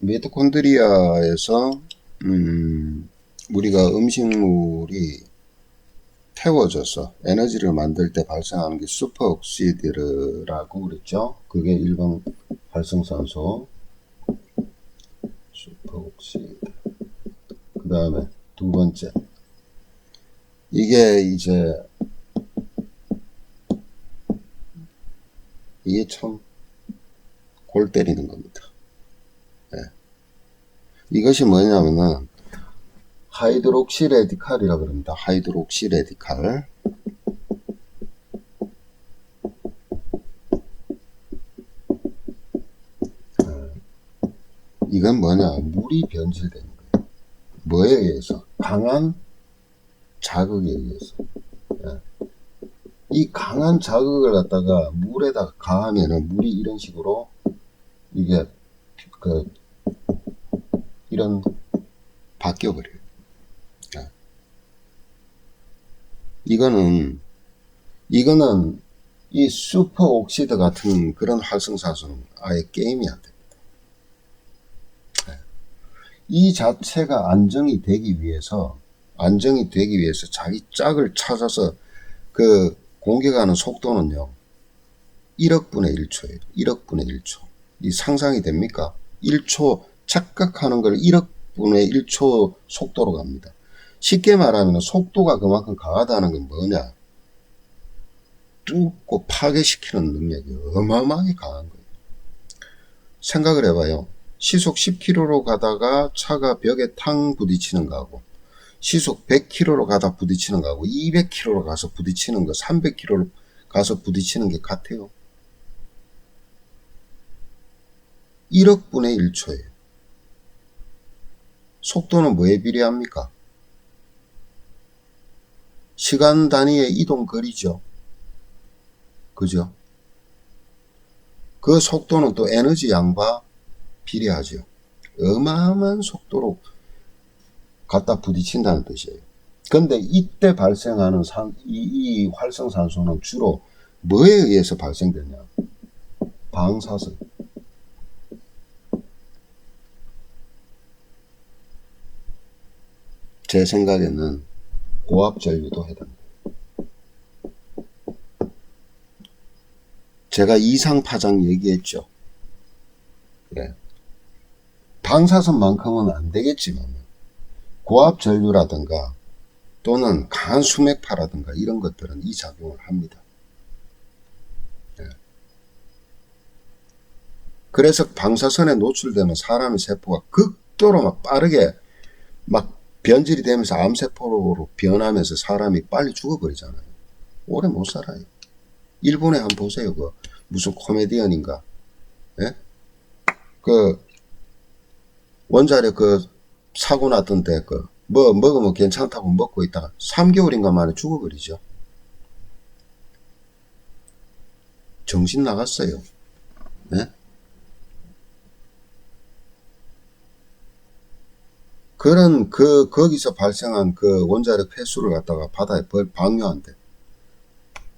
미토콘드리아에서 우리가 음식물이 태워져서 에너지를 만들 때 발생하는 게 슈퍼옥시드라고 그랬죠. 그게 1번 활성산소 슈퍼옥시드. 그 다음에 두 번째, 이게 참 골 때리는 겁니다. 네. 이것이 뭐냐면은 하이드록시 레디칼이라고 그럽니다. 하이드록시 레디칼. 이건 뭐냐, 물이 변질되는 거예요. 뭐에 의해서? 강한 자극에 의해서. 이 강한 자극을 갖다가 물에다가 가하면은 물이 이런 식으로 이게 이런 바뀌어버려요. 이거는 이 슈퍼옥시드 같은 그런 활성산소는 아예 게임이 안 됩니다. 이 자체가 안정이 되기 위해서 자기 짝을 찾아서 그 공격하는 속도는요 1억분의 1초예요. 1억분의 1초. 이 상상이 됩니까? 1초 착각하는 걸 1억분의 1초 속도로 갑니다. 쉽게 말하면 속도가 그만큼 강하다는 건 뭐냐, 뚫고 파괴시키는 능력이 어마어마하게 강한 거예요. 생각을 해봐요. 시속 10km로 가다가 차가 벽에 탕 부딪히는 거하고 시속 100km로 가다 부딪히는 거하고 200km로 가서 부딪히는 거, 300km로 가서 부딪히는 게 같아요. 1억분의 1초예요. 속도는 뭐에 비례합니까? 시간 단위의 이동 거리죠. 그죠? 그 속도는 또 에너지 양과 비례하죠. 어마어마한 속도로 갖다 부딪힌다는 뜻이에요. 근데 이때 발생하는 이 활성산소는 주로 뭐에 의해서 발생되냐? 방사선. 제 생각에는 고압전류도 해당돼요. 제가 이상파장 얘기했죠. 그래. 방사선만큼은 안 되겠지만 고압전류라든가 또는 강한 수맥파라든가 이런 것들은 이 작용을 합니다. 네. 그래서 방사선에 노출되면 사람의 세포가 극도로 막 빠르게 막 변질이 되면서 암세포로 변하면서 사람이 빨리 죽어버리잖아요. 오래 못 살아요. 일본에 한번 보세요. 그 무슨 코미디언인가, 예? 그 원자력 그 사고 났던데 뭐 먹으면 괜찮다고 먹고 있다가 3개월인가 만에 죽어버리죠. 정신 나갔어요. 네? 그런 거기서 발생한 그 원자력 폐수를 갖다가 바다에 방류한대.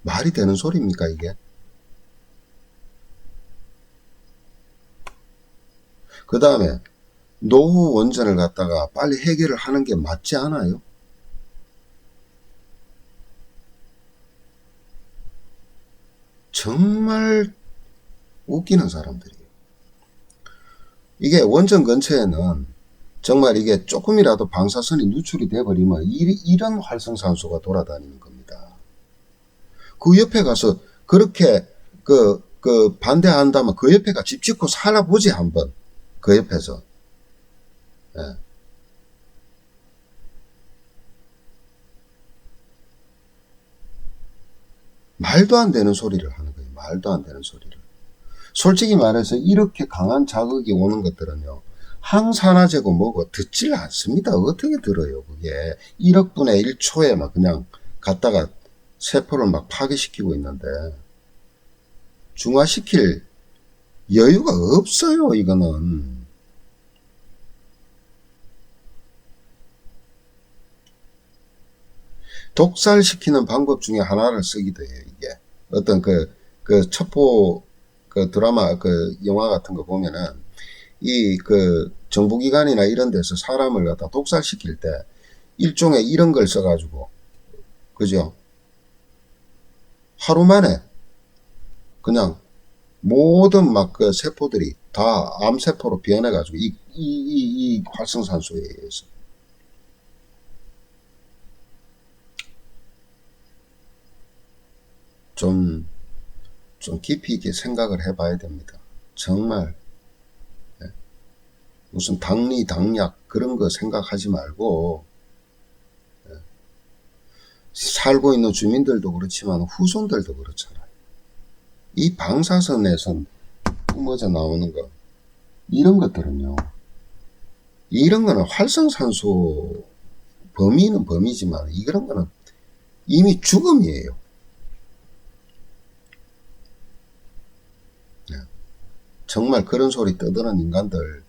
말이 되는 소리입니까 이게? 그 다음에 노후 원전을 갖다가 빨리 해결을 하는 게 맞지 않아요? 정말 웃기는 사람들이에요. 이게 원전 근처에는 정말 이게 조금이라도 방사선이 누출이 돼버리면 이런 활성산소가 돌아다니는 겁니다. 그 옆에 가서 그렇게 반대한다면 그 옆에가 집 짓고 살아보지 한번. 그 옆에서. 예. 말도 안 되는 소리를 하는 거예요. 말도 안 되는 소리를. 솔직히 말해서 이렇게 강한 자극이 오는 것들은요, 항산화제고 뭐고 듣질 않습니다. 어떻게 들어요, 그게. 1억분의 1초에 막 그냥 갖다가 세포를 막 파괴시키고 있는데, 중화시킬 여유가 없어요, 이거는. 독살시키는 방법 중에 하나를 쓰기도 해요, 이게. 어떤 첩보, 드라마, 영화 같은 거 보면은, 이 그 정부기관이나 이런 데서 사람을 갖다 독살시킬 때 일종의 이런 걸 써가지고, 그죠? 하루 만에 그냥 모든 막 그 세포들이 다 암세포로 변해가지고 이 활성산소에 의해서. 좀 깊이 있게 생각을 해봐야 됩니다. 정말. 무슨 당리, 당약 그런 거 생각하지 말고, 살고 있는 주민들도 그렇지만 후손들도 그렇잖아요. 이 방사선에서 뿜어져 나오는 거, 이런 것들은요, 이런 거는 활성산소 범위는 범위지만 이런 거는 이미 죽음이에요. 정말 그런 소리 떠드는 인간들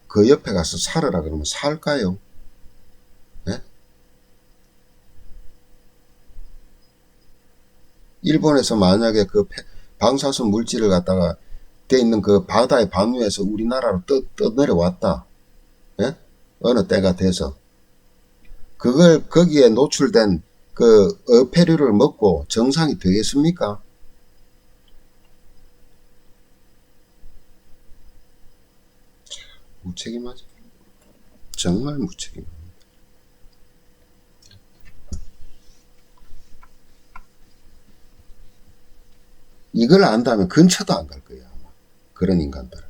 그 옆에 가서 살아라 그러면 살까요? 네? 일본에서 만약에 그 방사선 물질을 갖다가 돼 있는 그 바다의 방류에서 우리나라로 떠내려왔다. 예? 어느 때가 돼서 그걸 거기에 노출된 그 어패류를 먹고 정상이 되겠습니까? 무책임하죠. 정말 무책임합니다. 이걸 안다면 근처도 안 갈 거예요. 아마. 그런 인간들은.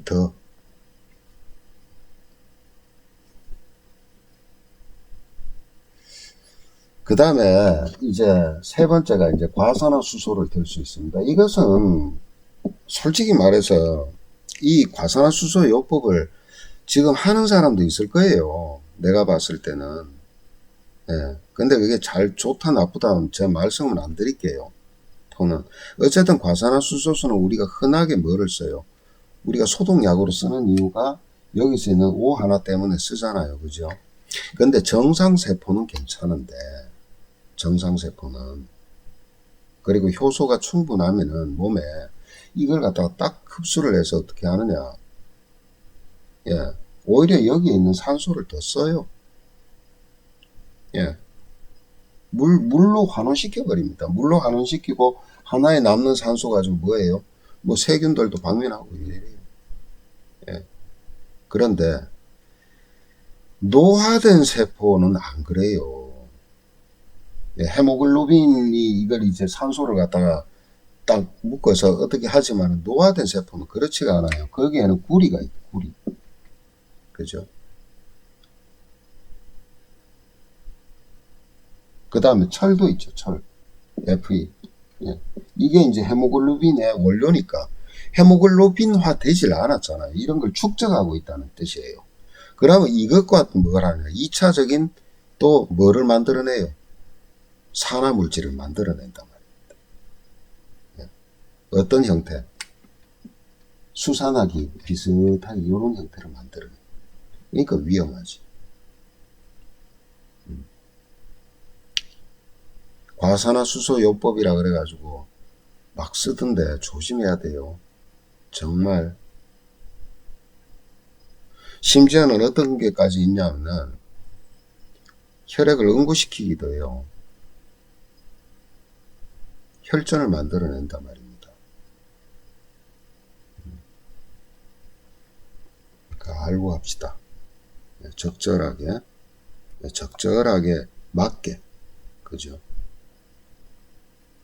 더. 그 다음에 이제 세 번째가 이제 과산화수소를 들 수 있습니다. 이것은 솔직히 말해서 이 과산화수소 요법을 지금 하는 사람도 있을 거예요. 내가 봤을 때는. 예. 근데 그게 잘 좋다 나쁘다는 제 말씀은 안 드릴게요. 토는. 어쨌든 과산화수소수는 우리가 흔하게 뭐를 써요? 우리가 소독약으로 쓰는 이유가 여기서 있는 O 하나 때문에 쓰잖아요. 그죠? 근데 정상세포는 괜찮은데, 정상세포는. 그리고 효소가 충분하면은 몸에 이걸 갖다가 딱 흡수를 해서 어떻게 하느냐. 예. 오히려 여기에 있는 산소를 더 써요. 예. 물로 환원시켜버립니다. 물로 환원시키고 하나에 남는 산소 가지고 뭐예요? 뭐 세균들도 방면하고 이래요. 예. 그런데 노화된 세포는 안 그래요. 예. 헤모글로빈이 이걸 이제 산소를 갖다가 딱 묶어서 어떻게 하지만 노화된 세포는 그렇지가 않아요. 거기에는 구리가 있고 구리. 그죠? 그 다음에 철도 있죠. 철. Fe. 예. 이게 이제 헤모글로빈의 원료니까 헤모글로빈화 되질 않았잖아요. 이런 걸 축적하고 있다는 뜻이에요. 그러면 이것과 뭘 하냐. 2차적인 또 뭐를 만들어내요? 산화물질을 만들어낸단 말입니다. 예. 어떤 형태? 수산화기 비슷하게 이런 형태를 만들어내요. 그러니까 위험하지. 과산화수소 요법이라 그래가지고 막 쓰던데 조심해야 돼요. 정말. 심지어는 어떤 게까지 있냐면 혈액을 응고시키기도 해요. 혈전을 만들어낸단 말입니다. 그러니까 알고 합시다. 적절하게 맞게. 그죠?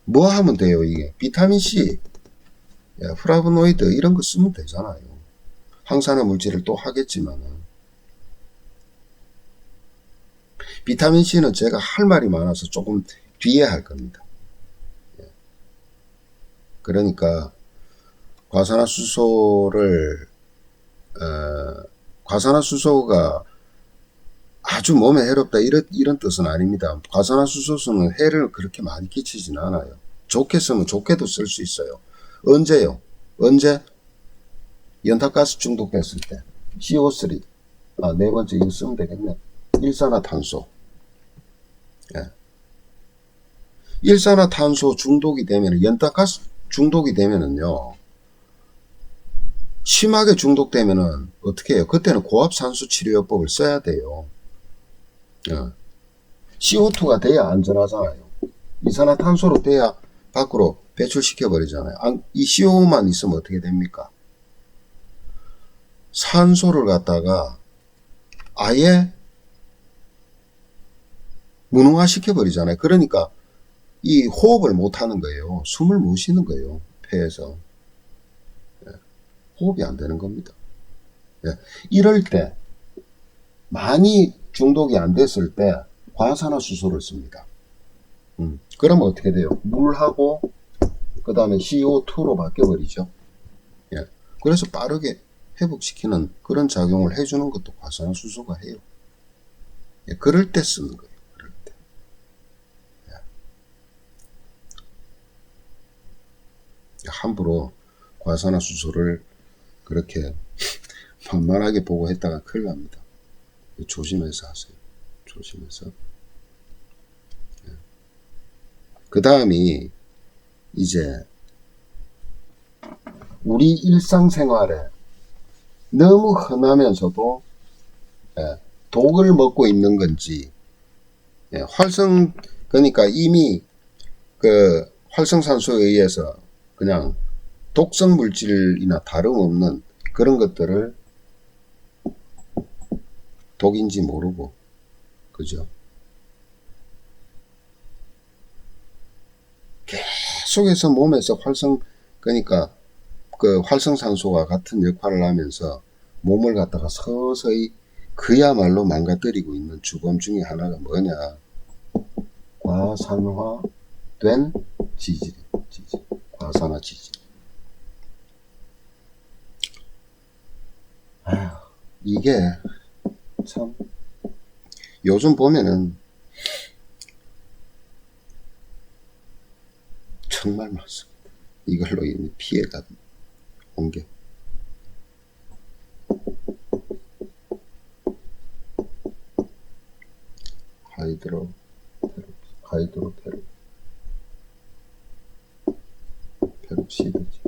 뭐 하면 돼요, 이게? 비타민C, 플라보노이드, 이런 거 쓰면 되잖아요. 항산화 물질을 또 하겠지만은. 비타민C는 제가 할 말이 많아서 조금 뒤에 할 겁니다. 그러니까, 과산화수소가 아주 몸에 해롭다 이런 뜻은 아닙니다. 과산화수소는 해를 그렇게 많이 끼치진 않아요. 좋게 쓰면 좋게도 쓸 수 있어요. 언제요? 언제? 연탄가스 중독됐을 때. CO3. 네 번째 이거 쓰면 되겠네. 일산화탄소. 예. 일산화탄소 중독이 되면, 연탄가스 중독이 되면은요, 심하게 중독되면은 어떻게 해요? 그때는 고압산수 치료요법을 써야 돼요. CO2가 돼야 안전하잖아요. 이산화탄소로 돼야 밖으로 배출시켜 버리잖아요. 이 CO만 있으면 어떻게 됩니까? 산소를 갖다가 아예 무능화시켜 버리잖아요. 그러니까 이 호흡을 못 하는 거예요. 숨을 못 쉬는 거예요. 폐에서. 호흡이 안 되는 겁니다. 이럴 때 많이 중독이 안 됐을 때 과산화수소를 씁니다. 그러면 어떻게 돼요? 물하고 그 다음에 CO2로 바뀌어버리죠. 그래서 빠르게 회복시키는 그런 작용을 해주는 것도 과산화수소가 해요. 그럴 때 쓰는 거예요. 그럴 때. 함부로 과산화수소를 그렇게 만만하게 보고 했다가 큰일 납니다. 조심해서 하세요. 조심해서. 그 다음이 이제 우리 일상생활에 너무 흔하면서도 독을 먹고 있는 건지 그러니까 이미 그 활성산소에 의해서 그냥 독성 물질이나 다름없는 그런 것들을 독인지 모르고, 그죠? 계속해서 몸에서 그러니까 그 활성산소와 같은 역할을 하면서 몸을 갖다가 서서히 그야말로 망가뜨리고 있는 주범 중에 하나가 뭐냐? 과산화된 지질. 과산화 지질. 이게 참 요즘 보면은 정말 많습니다. 이걸로 인해 피해가 온 게. 하이드로 페록시드지.